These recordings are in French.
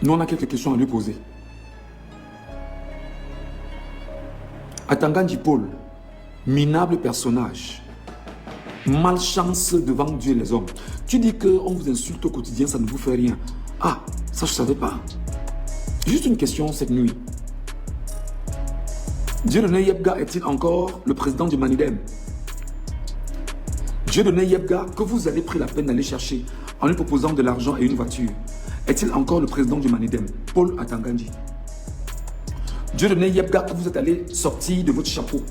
Nous, on a quelques questions à lui poser. Atangandji Paul, minable personnage, malchance devant Dieu et les hommes. Tu dis qu'on vous insulte au quotidien, ça ne vous fait rien. Ah, ça je ne savais pas. Juste une question cette nuit. Dieudonné Yebga est-il encore le président du Manidem? Dieudonné Yebga, que vous avez pris la peine d'aller chercher en lui proposant de l'argent et une voiture, est-il encore le président du Manidem? Paul Atangandji. Dieudonné Yebga, que vous êtes allé sortir de votre chapeau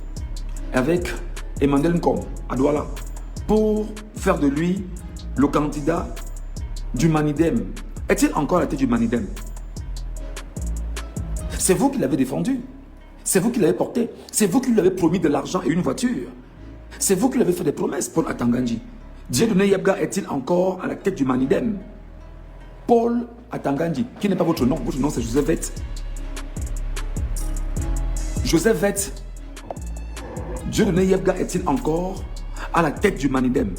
avec Emmanuel Nkom à Douala pour faire de lui le candidat du Manidem. Est-il encore à la tête du Manidem? C'est vous qui l'avez défendu. C'est vous qui l'avez porté. C'est vous qui lui avez promis de l'argent et une voiture. C'est vous qui lui avez fait des promesses, Paul Atangandji. Dieudonné Yebga est-il encore à la tête du Manidem? Paul Atangandji, qui n'est pas votre nom c'est Joseph Vett. Joseph Vett, Dieudonné Yebga est-il encore à la tête du Manidem?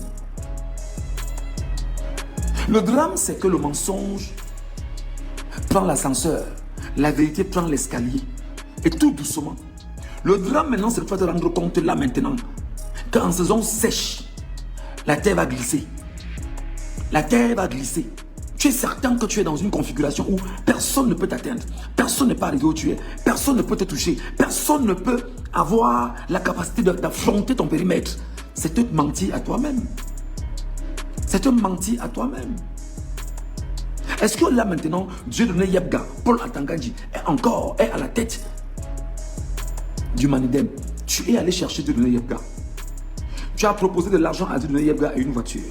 Le drame, c'est que le mensonge prend l'ascenseur, la vérité prend l'escalier, et tout doucement. Le drame maintenant, c'est de te rendre compte là maintenant qu'en saison sèche, la terre va glisser. La terre va glisser. Tu es certain que tu es dans une configuration où personne ne peut t'atteindre. Personne ne peut arriver où tu es. Personne ne peut te toucher. Personne ne peut avoir la capacité d'affronter ton périmètre. C'est te mentir à toi-même. C'est te mentir à toi-même. Est-ce que là maintenant, Dieudonné Yebga, Paul Atangandji est à la tête du Manidem? Tu es allé chercher Dieudonné Yebga. Tu as proposé de l'argent à Dieudonné Yebga et une voiture.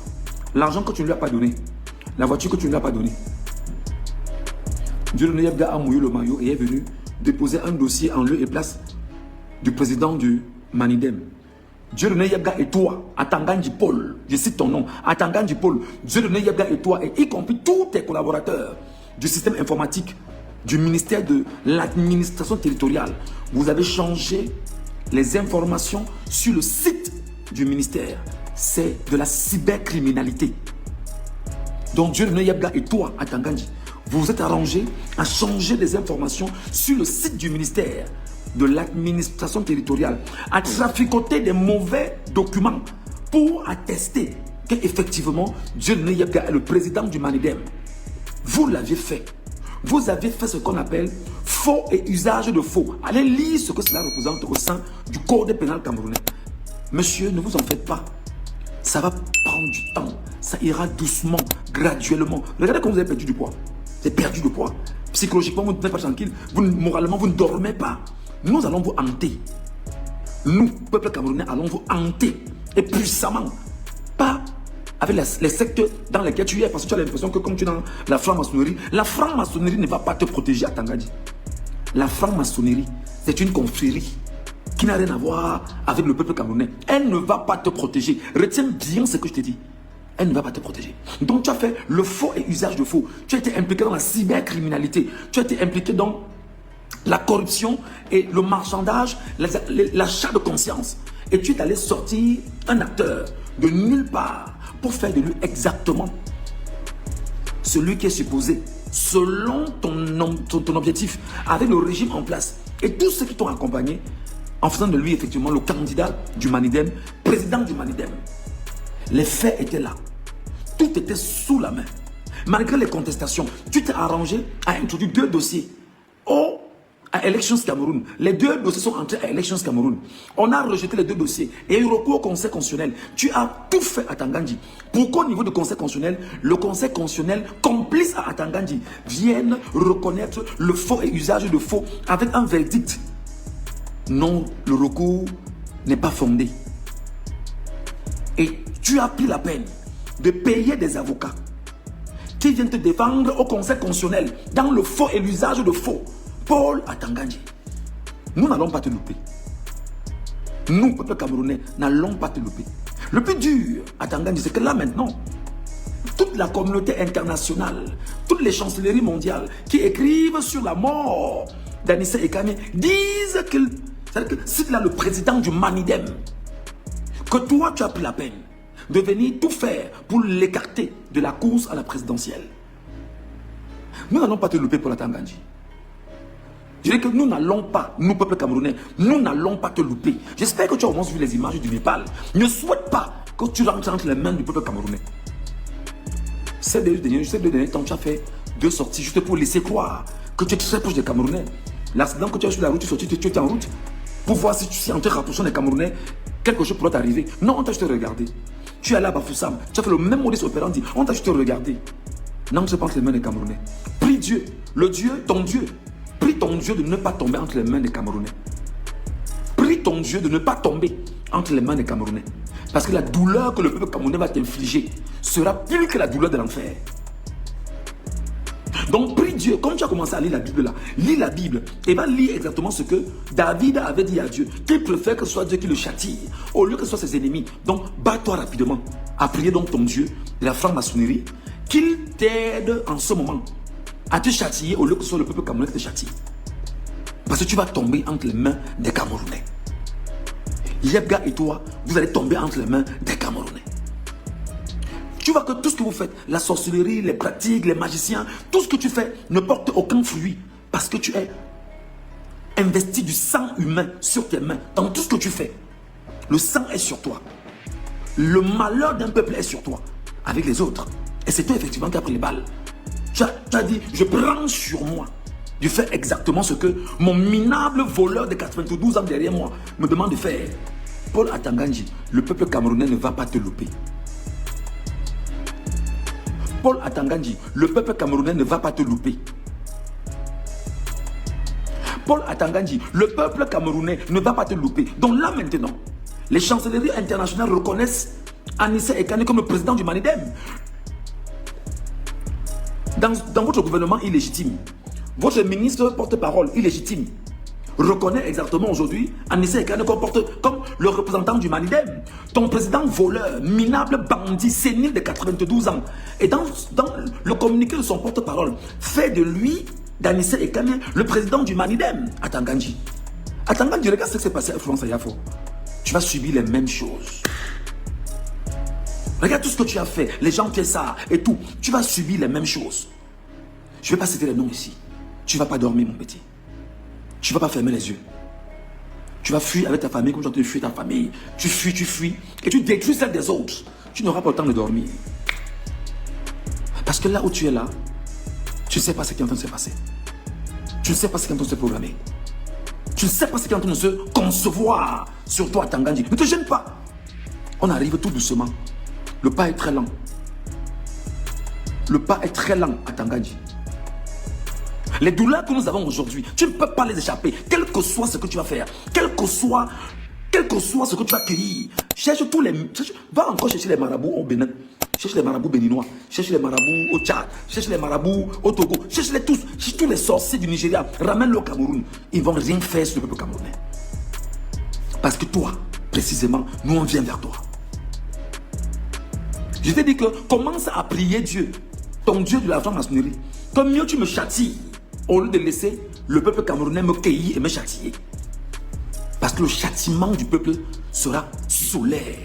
L'argent que tu ne lui as pas donné. La voiture que tu ne lui as pas donnée. Dieudonné Yebga a mouillé le maillot et est venu déposer un dossier en lieu et place du président du Manidem. Dieudonné Yebga et toi, Atangandji Paul, je cite ton nom, Atangandji Paul, Dieudonné Yebga et toi, et y compris tous tes collaborateurs du système informatique, du ministère de l'administration territoriale, vous avez changé les informations sur le site du ministère. C'est de la cybercriminalité. Donc Dieudonné Yebga et toi, Atangandji, vous vous êtes arrangés à changer les informations sur le site du ministère de l'administration territoriale, à traficoter des mauvais documents pour attester qu'effectivement Dieudonné Yebga est le président du Manidem. Vous l'aviez fait. Vous avez fait ce qu'on appelle faux et usage de faux. Allez lire ce que cela représente au sein du code pénal camerounais. Monsieur, ne vous en faites pas. Ça va prendre du temps. Ça ira doucement, graduellement. Regardez comment vous avez perdu du poids. Vous avez perdu du poids. Psychologiquement, vous n'êtes pas tranquille. Moralement, vous ne dormez pas. Nous allons vous hanter. Nous, peuple camerounais, allons vous hanter. Et puissamment. Pas avec les sectes dans lesquels tu es. Parce que tu as l'impression que comme tu es dans la franc-maçonnerie, la franc-maçonnerie ne va pas te protéger à Atangandji. La franc-maçonnerie, c'est une confrérie qui n'a rien à voir avec le peuple camerounais. Elle ne va pas te protéger. Retiens bien ce que je te dis. Elle ne va pas te protéger. Donc tu as fait le faux et usage de faux. Tu as été impliqué dans la cybercriminalité. Tu as été impliqué dans la corruption et le marchandage, l'achat de conscience. Et tu es allé sortir un acteur de nulle part pour faire de lui exactement celui qui est supposé, selon ton objectif, avec le régime en place. Et tous ceux qui t'ont accompagné, en faisant de lui effectivement le candidat du Manidem, président du Manidem. Les faits étaient là. Tout était sous la main. Malgré les contestations, tu t'es arrangé à introduire 2 dossiers à Elections Cameroun. Les 2 dossiers sont entrés à Elections Cameroun. On a rejeté les 2 dossiers et eu recours au Conseil constitutionnel. Tu as tout fait à Atangandji. Pourquoi au niveau du Conseil constitutionnel, le Conseil constitutionnel, complice à Atangandji, vienne reconnaître le faux et usage de faux avec un verdict? Non, le recours n'est pas fondé. Et tu as pris la peine de payer des avocats qui viennent te défendre au Conseil constitutionnel dans le faux et l'usage de faux. Paul Atangandji, nous n'allons pas te louper. Nous, peuple camerounais, n'allons pas te louper. Le plus dur, Atangandji, c'est que là maintenant, toute la communauté internationale, toutes les chancelleries mondiales qui écrivent sur la mort d'Anissé Ekame disent que c'est là le président du Manidem, que toi tu as pris la peine de venir tout faire pour l'écarter de la course à la présidentielle. Nous n'allons pas te louper pour la Tangandji. Je dis que nous n'allons pas, nous peuple camerounais, nous n'allons pas te louper. J'espère que tu as au moins vu les images du Népal. Ne souhaite pas que tu rentres entre les mains du peuple camerounais. Ces deux derniers temps, tu as fait 2 sorties juste pour laisser croire que tu es très proche des Camerounais. L'accident que tu as sur la route, tu es en route pour voir si tu es en te rapprochant des Camerounais, quelque chose pourrait t'arriver. Non, on t'a juste regardé. Tu es allé à Bafoussam, tu as fait le même modus operandi, on t'a juste regardé. N'entre pas entre les mains des Camerounais. Prie Dieu, le Dieu, ton Dieu. Prie ton Dieu de ne pas tomber entre les mains des Camerounais. Prie ton Dieu de ne pas tomber entre les mains des Camerounais. Parce que la douleur que le peuple camerounais va t'infliger sera plus que la douleur de l'enfer. Donc prie Dieu, comme tu as commencé à lire la Bible là, lis la Bible et va lire exactement ce que David avait dit à Dieu, qu'il préfère que ce soit Dieu qui le châtie, au lieu que ce soit ses ennemis. Donc bats-toi rapidement à prier donc ton Dieu de la franc-maçonnerie, qu'il t'aide en ce moment à te châtier au lieu que ce soit le peuple camerounais qui te châtie. Parce que tu vas tomber entre les mains des Camerounais. Yebga et toi, vous allez tomber entre les mains des Camerounais. Tu vois que tout ce que vous faites, la sorcellerie, les pratiques, les magiciens, tout ce que tu fais ne porte aucun fruit. Parce que tu es investi du sang humain sur tes mains. Dans tout ce que tu fais, le sang est sur toi. Le malheur d'un peuple est sur toi, avec les autres. Et c'est toi effectivement qui as pris les balles. Tu as dit, je prends sur moi de faire exactement ce que mon minable voleur de 92 ans derrière moi me demande de faire. Paul Atangandji, le peuple camerounais ne va pas te louper. Paul Atangandji, le peuple camerounais ne va pas te louper. Paul Atangandji, le peuple camerounais ne va pas te louper. Donc là maintenant, les chancelleries internationales reconnaissent Anissé Ekane comme le président du Manidem. Dans votre gouvernement illégitime, votre ministre porte-parole illégitime reconnaît exactement aujourd'hui Anissé Ekane comme le représentant du Manidem. Ton président voleur, minable bandit, sénile de 92 ans. Et dans le communiqué de son porte-parole, fait de lui, d'Anissé Ekane, le président du Manidem. Atangandji, regarde ce qui s'est passé à Florence Ayafo. Tu vas subir les mêmes choses. Regarde tout ce que tu as fait, les gens qui font ça et tout. Tu vas subir les mêmes choses. Je ne vais pas citer les noms ici. Tu ne vas pas dormir, mon petit. Tu ne vas pas fermer les yeux. Tu vas fuir avec ta famille comme tu fuis ta famille. Tu fuis. Et tu détruis celle des autres. Tu n'auras pas le temps de dormir. Parce que là où tu es là, tu ne sais pas ce qui est en train de se passer. Tu ne sais pas ce qui est en train de se programmer. Tu ne sais pas ce qui est en train de se concevoir sur toi, Tangandji. Ne te gêne pas. On arrive tout doucement. Le pas est très lent. Le pas est très lent à Tangandji. Les douleurs que nous avons aujourd'hui, tu ne peux pas les échapper. Quel que soit ce que tu vas faire, quel que soit ce que tu vas cueillir, va encore chercher les marabouts au Bénin, cherche les marabouts béninois, cherche les marabouts au Tchad, cherche les marabouts au Togo, cherche-les tous, cherche tous les sorciers du Nigeria, ramène-le au Cameroun. Ils ne vont rien faire sur le peuple camerounais. Parce que toi, précisément, nous on vient vers toi. Je t'ai dit que commence à prier Dieu, ton Dieu de la franc-maçonnerie. Comme mieux tu me châties, au lieu de laisser le peuple camerounais me cueillir et me châtier. Parce que le châtiment du peuple sera solaire.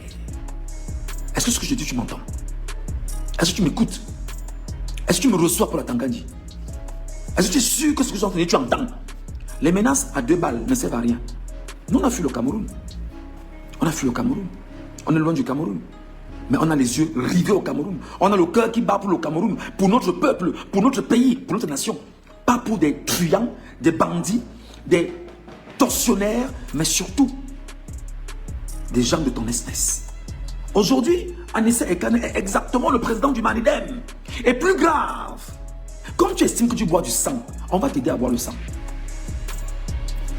Est-ce que ce que je dis, tu m'entends? Est-ce que tu m'écoutes? Est-ce que tu me reçois pour la Tangandji? Est-ce que tu es sûr que ce que je suis en train de dire, tu entends? Les menaces à 2 balles ne servent à rien. Nous, on a fui le Cameroun. On a fui le Cameroun. On est loin du Cameroun. Mais on a les yeux rivés au Cameroun. On a le cœur qui bat pour le Cameroun, pour notre peuple, pour notre pays, pour notre nation. Pas pour des truands, des bandits, des tortionnaires, mais surtout des gens de ton espèce. Aujourd'hui, Anissé Ekane est exactement le président du Manidem. Et plus grave, comme tu estimes que tu bois du sang, on va t'aider à boire le sang.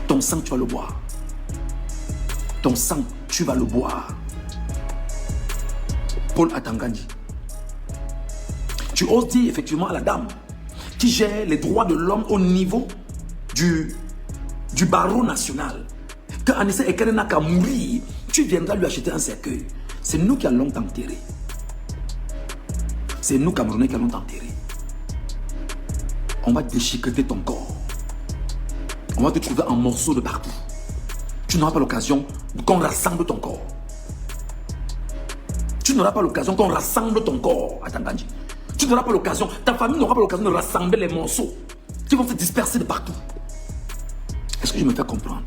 Ton sang, tu vas le boire. Ton sang, tu vas le boire. Paul Atangandji. Tu oses dire effectivement à la dame qui gère les droits de l'homme au niveau du barreau national que Anissé Ekane n'a qu'à mourir, tu viendras lui acheter un cercueil. C'est nous qui allons t'enterrer. C'est nous Camerounais qui allons t'enterrer. On va déchiqueter ton corps. On va te trouver en morceaux de partout. Tu n'auras pas l'occasion qu'on rassemble ton corps. Tu n'auras pas l'occasion qu'on rassemble ton corps à Tangandji. Tu n'auras pas l'occasion, ta famille n'aura pas l'occasion de rassembler les morceaux qui vont se disperser de partout. Est-ce que je me fais comprendre?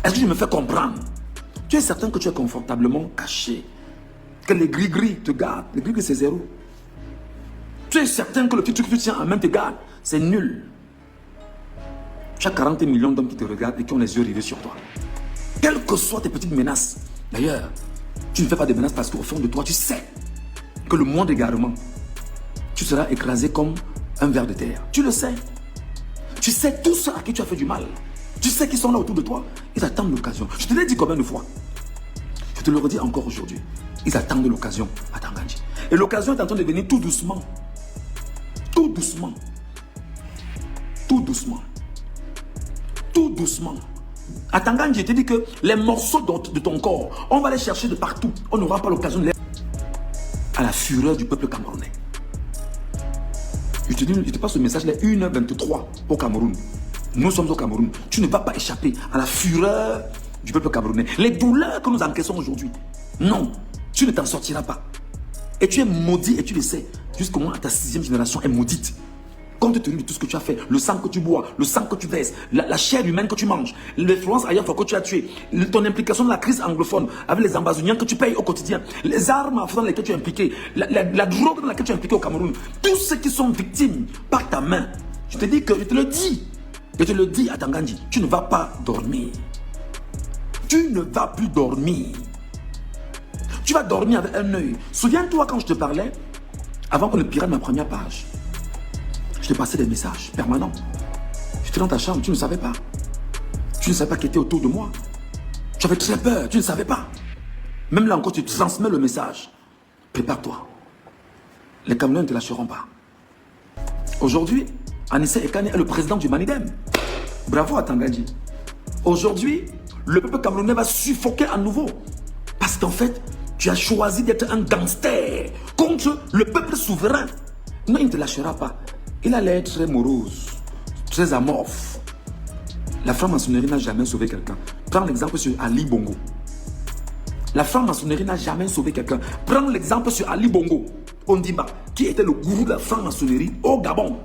Est-ce que je me fais comprendre? Tu es certain que tu es confortablement caché, que les gris-gris te gardent. Les gris-gris, c'est zéro. Tu es certain que le petit truc que tu tiens en main te garde. C'est nul. Tu as 40 millions d'hommes qui te regardent et qui ont les yeux rivés sur toi. Quelles que soient tes petites menaces. D'ailleurs, tu ne fais pas de menaces parce qu'au fond de toi, tu sais que le moindre égarement, tu seras écrasé comme un ver de terre. Tu le sais. Tu sais tous ceux à qui tu as fait du mal. Tu sais qu'ils sont là autour de toi. Ils attendent l'occasion. Je te l'ai dit combien de fois? Je te le redis encore aujourd'hui. Ils attendent l'occasion à Tangandji. Et l'occasion est en train de venir tout doucement. Tout doucement. Tout doucement. Tout doucement. À Tangandji, je te dis que les morceaux de ton corps, on va les chercher de partout. On n'aura pas l'occasion de les... À la fureur du peuple camerounais. Je te passe ce message, les 1h23 au Cameroun. Nous sommes au Cameroun. Tu ne vas pas échapper à la fureur du peuple camerounais. Les douleurs que nous encaissons aujourd'hui. Non, tu ne t'en sortiras pas. Et tu es maudit et tu le sais. Jusqu'au moins ta 6e génération est maudite. Compte tenu de tout ce que tu as fait, le sang que tu bois, le sang que tu verses, la chair humaine que tu manges, l'influence ailleurs que tu as tué, ton implication dans la crise anglophone avec les ambazoniens que tu payes au quotidien, les armes dans lesquelles tu es impliqué, la drogue dans laquelle tu es impliqué au Cameroun, tous ceux qui sont victimes par ta main, je te dis que, je te le dis à Tangandji, tu ne vas pas dormir. Tu ne vas plus dormir. Tu vas dormir avec un œil. Souviens-toi quand je te parlais, avant qu'on ne pirate ma première page, je te passais des messages permanents. J'étais dans ta chambre, tu ne savais pas. Tu ne savais pas qui était autour de moi. Tu avais très peur, tu ne savais pas. Même là encore, tu transmets le message. Prépare-toi. Les Camerounais ne te lâcheront pas. Aujourd'hui, Anissé Ekane est le président du Manidem. Bravo à Tangandji. Aujourd'hui, le peuple camerounais va suffoquer à nouveau. Parce qu'en fait, tu as choisi d'être un gangster contre le peuple souverain. Non, il ne te lâchera pas. Il a l'air très morose, très amorphe. La franc-maçonnerie n'a jamais sauvé quelqu'un. Prends l'exemple sur Ali Bongo. La franc-maçonnerie n'a jamais sauvé quelqu'un. Prends l'exemple sur Ali Bongo Ondimba, qui était le gourou de la franc-maçonnerie au Gabon.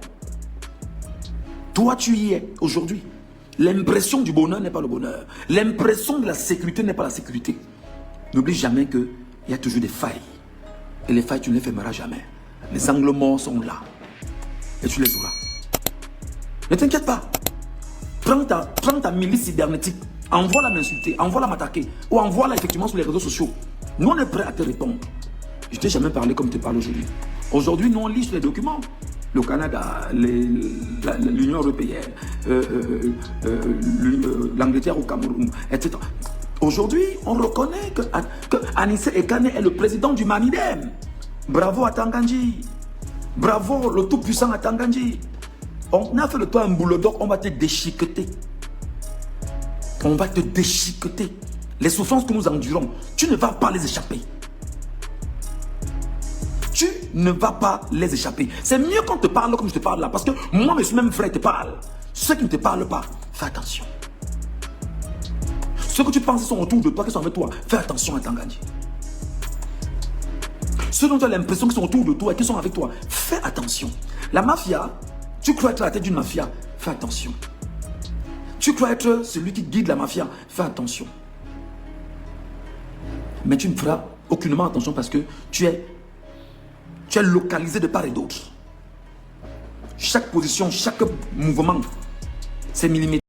Toi, tu y es aujourd'hui. L'impression du bonheur n'est pas le bonheur. L'impression de la sécurité n'est pas la sécurité. N'oublie jamais qu'il y a toujours des failles. Et les failles, tu ne les fermeras jamais. Les angles morts sont là. Et tu les auras. Ne t'inquiète pas. Prends ta milice cybernétique. Envoie-la m'insulter, envoie-la m'attaquer. Ou envoie-la effectivement sur les réseaux sociaux. Nous, on est prêts à te répondre. Je ne t'ai jamais parlé comme je te parle aujourd'hui. Aujourd'hui, nous, on lit sur les documents. Le Canada, l'Union européenne, l'Angleterre au Cameroun, etc. Aujourd'hui, on reconnaît que Anissé Ekane est le président du Manidem. Bravo à Tangandji. Bravo, le tout-puissant à Tangandji. On a fait de toi un boulot d'or, on va te déchiqueter. On va te déchiqueter. Les souffrances que nous endurons, tu ne vas pas les échapper. Tu ne vas pas les échapper. C'est mieux qu'on te parle comme je te parle là. Parce que moi, je suis même frère, te parle. Ceux qui ne te parlent pas, fais attention. Ceux que tu penses sont autour de toi, qui sont avec toi, fais attention à Tangandji. Ceux dont tu as l'impression qu'ils sont autour de toi et qui sont avec toi, fais attention. La mafia, tu crois être à la tête d'une mafia, fais attention. Tu crois être celui qui guide la mafia, fais attention. Mais tu ne feras aucunement attention parce que tu es localisé de part et d'autre. Chaque position, chaque mouvement, c'est millimétré.